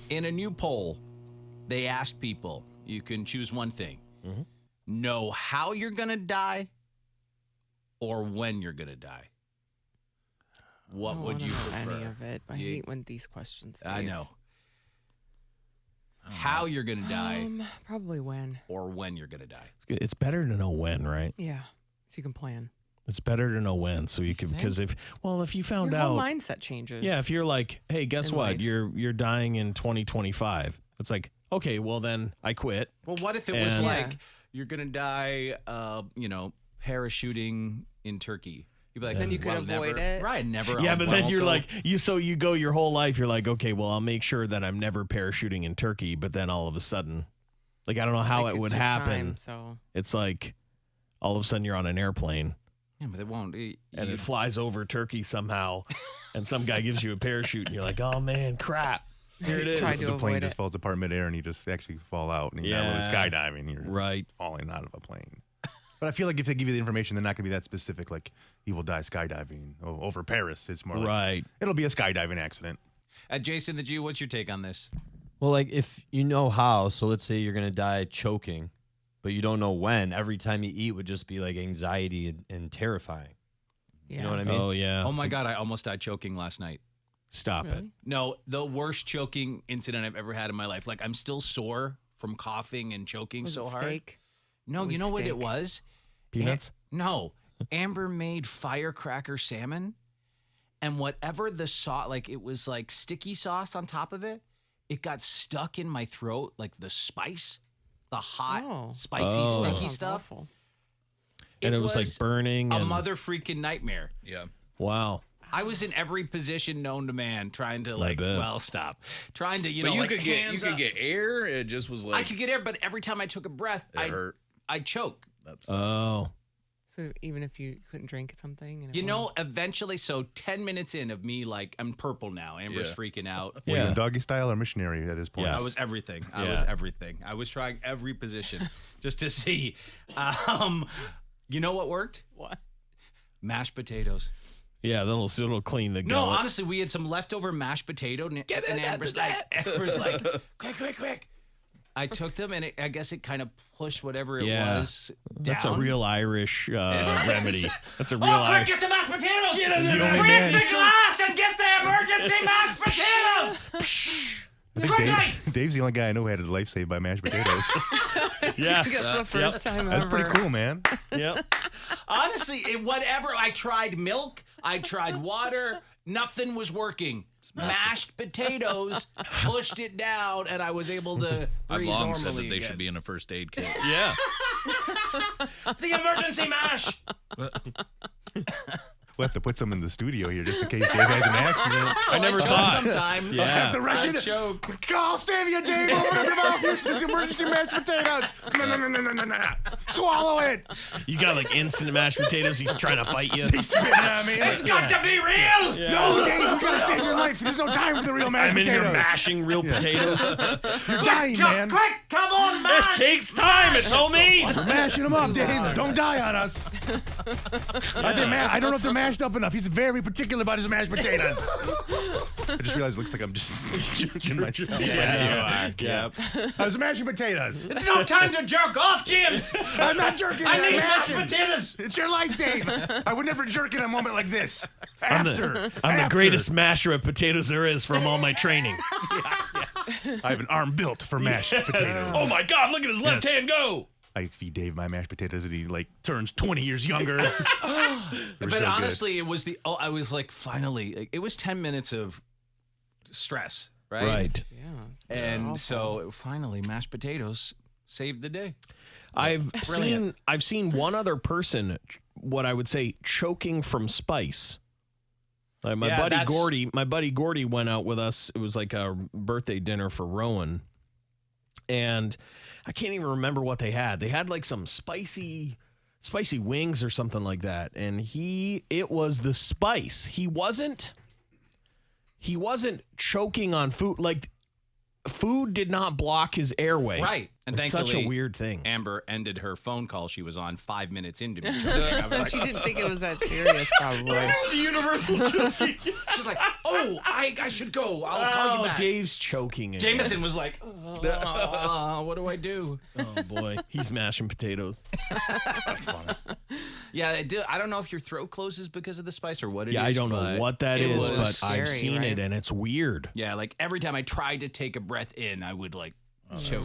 In a new poll, they asked people, you can choose one thing. Mm-hmm. Know how you're going to die or when you're going to die. What would you prefer? Any of it. I hate when these questions. I know. How you're going to die. Probably when. Or when you're going to die. It's better to know when, right? Yeah. So you can plan. It's better to know when, so you can, because if you found Your out, whole mindset changes. Yeah, if you're like, hey, guess what? Life. You're dying in 2025. It's like, okay, well then I quit. Well, what if it was like you're gonna die, parachuting in Turkey? You'd be like, then you could avoid it, right? Never. Yeah, but then you're like, you go your whole life. You're like, okay, well I'll make sure that I'm never parachuting in Turkey. But then all of a sudden, like I don't know how it would happen. So it's like all of a sudden you're on an airplane. Yeah, but it won't. And it flies over Turkey somehow, and some guy gives you a parachute, and you're like, oh, man, crap. Here it is. The plane just falls apart midair, and you just actually fall out. And you're not really skydiving. You're falling out of a plane. But I feel like if they give you the information, they're not going to be that specific, like you will die skydiving over Paris. It's more like, it'll be a skydiving accident. Jason the Jew, what's your take on this? Well, like if you know how, so let's say you're going to die choking, but you don't know when, every time you eat would just be like anxiety and terrifying. Yeah. You know what I mean? Oh, yeah. Oh, my God. I almost died choking last night. Stop it. No, the worst choking incident I've ever had in my life. Like, I'm still sore from coughing and choking so hard. Steak? No, you know what it was? Peanuts? No. Amber made firecracker salmon, and whatever the sauce, like it was like sticky sauce on top of it, it got stuck in my throat, like the spice. The hot, spicy, sticky stuff. Awful. And it was like burning. A mother freaking nightmare. Yeah. Wow. I was in every position known to man trying to stop. Trying to, but you could get air. It just was like. I could get air, but every time I took a breath, I'd choke. So even if you couldn't drink something? And eventually, so 10 minutes in of me, like, I'm purple now. Amber's freaking out. Were you doggy style or missionary at this point? I was everything. I was trying every position just to see. You know what worked? What? Mashed potatoes. Yeah, it'll clean the gullet. No, honestly, we had some leftover mashed potato. And Amber's like, quick. I took them, and I guess it kind of pushed whatever it was down. That's a real Irish remedy. That's a real Irish. Quick, get the mashed potatoes! Bring the glass and get the emergency mashed potatoes! Dave's the only guy I know who had his life saved by mashed potatoes. Yeah. That's the first time That's ever. pretty cool, man. Yep. Honestly, whatever. I tried milk. I tried water. Nothing was working. Mashed potatoes pushed it down, and I was able to I've breathe long normally said that they again. should be in a first aid kit. Yeah. The emergency mash. We'll have to put some in the studio here just in case Dave has an accident. I never thought. Sometimes. Yeah. I have to rush it. I'll save you, Dave. Open up your mouth. Here's some emergency mashed potatoes. No. Swallow it. You got like instant mashed potatoes. He's trying to fight you. He's spitting at me. It's got to be real. Yeah. No, Dave, you gotta save your life. There's no time for the real mashed I'm in potatoes. here mashing real potatoes. You're dying, man. Quick, come on, It mash. takes time. It's homemade. We're mashing them up, Dave. Don't die on us. I don't know if they're mashed up enough. He's very particular about his mashed potatoes. I just realized it looks like I'm just jerking myself. Yeah, you are. Yep. I was mashing potatoes. It's no time to jerk off, Jim. I'm not jerking. I need mashing. mashed potatoes. It's your life, Dave. I would never jerk in a moment like this. I'm the greatest masher of potatoes there is from all my training. I have an arm built for mashed potatoes. Oh my God! Look at his left hand go. I feed Dave my mashed potatoes and he turns 20 years younger. But honestly, it was I was like, finally, it was 10 minutes of stress, right? Right. Yeah. And so finally, mashed potatoes saved the day. I've seen one other person, what I would say, choking from spice. Like my buddy Gordy went out with us. It was like a birthday dinner for Rowan, and I can't even remember what they had. They had like some spicy wings or something like that. And it was the spice. He wasn't choking on food. Like food did not block his airway. Right. And it's thankfully, such a weird thing. Amber ended her phone call she was on 5 minutes into me choking. I was like, She didn't think it was that serious, probably. The universal choking. she's like, oh, I should go. I'll call you back. Dave's choking again. Jameson was like, what do I do? Oh boy, he's mashing potatoes. That's funny. Yeah, I don't know if your throat closes because of the spice or what it is. Yeah, I don't know but what that it is, was but scary, I've seen right? it and it's weird. Yeah, like every time I tried to take a breath in, I would like choke.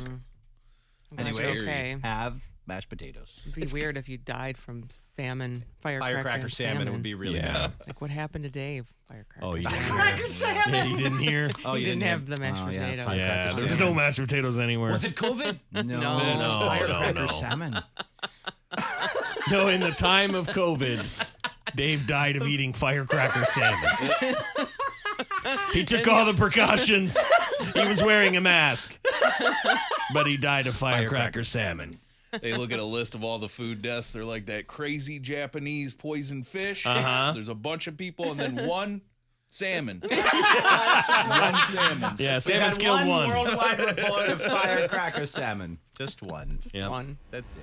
I'm glad you're Anyway, okay. have mashed potatoes. It'd be weird if you died from salmon, Firecracker salmon would be really bad. Like what happened to Dave? Firecracker. Oh, you didn't salmon. hear? Yeah, you didn't hear? Oh, He didn't have the mashed yeah, potatoes. firecracker Yeah, salmon. there's no mashed potatoes anywhere. Was it COVID? No, No. it's No, firecracker no. salmon. No, in the time of COVID, Dave died of eating firecracker salmon. He took all the precautions. He was wearing a mask, but he died of firecracker salmon. They look at a list of all the food deaths. They're like that crazy Japanese poison fish. Uh-huh. There's a bunch of people, and then one salmon. One salmon. Yeah, We salmon's had killed one one. worldwide report of firecracker salmon. Just one. Just Yep. one. That's it.